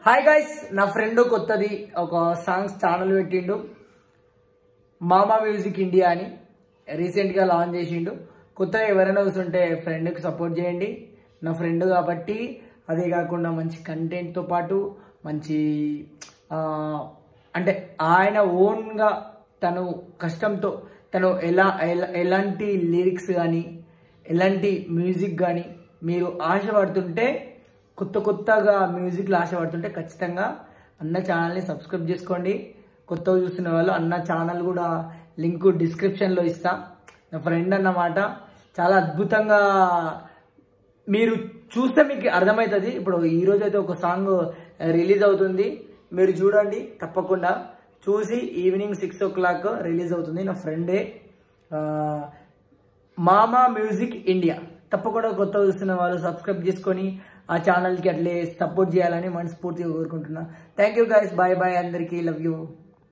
Hi guys, నా friend కొత్తది ఒక సాంగ్స్ ఛానల్ పెట్టిండు, మామా మ్యూజిక్ ఇండియా అని. రీసెంట్గా లాంచ్ చేసిండు. కొత్తగా ఎవరైనా వస్తుంటే ఫ్రెండ్కి సపోర్ట్ చేయండి. నా ఫ్రెండ్ కాబట్టి, అదే కాకుండా మంచి కంటెంట్తో పాటు మంచి అంటే ఆయన ఓన్గా తను కష్టంతో తను ఎలాంటి లిరిక్స్ కానీ ఎలాంటి మ్యూజిక్ కానీ మీరు ఆశపడుతుంటే, కొత్తగా మ్యూజిక్లో ఆశపడుతుంటే ఖచ్చితంగా అన్న ఛానల్ని సబ్స్క్రైబ్ చేసుకోండి. కొత్తగా చూస్తున్న వాళ్ళు అన్న ఛానల్ కూడా లింక్ డిస్క్రిప్షన్లో ఇస్తా. నా ఫ్రెండ్ అన్నమాట, చాలా అద్భుతంగా మీరు చూస్తే మీకు అర్థమవుతుంది. ఇప్పుడు ఈరోజు అయితే ఒక సాంగ్ రిలీజ్ అవుతుంది, మీరు చూడండి తప్పకుండా. చూసి ఈవినింగ్ 6 o'clock రిలీజ్ అవుతుంది. నా ఫ్రెండే మామా మ్యూజిక్ ఇండియా. తప్పకుండా కొత్తగా చూస్తున్న వాళ్ళు సబ్స్క్రైబ్ చేసుకొని ఆ ఛానల్కి అట్లే సపోర్ట్ చేయాలని మనస్ఫూర్తిగా కోరుకుంటున్నా. Thank you guys, bye bye, అందరికీ లవ్ యూ.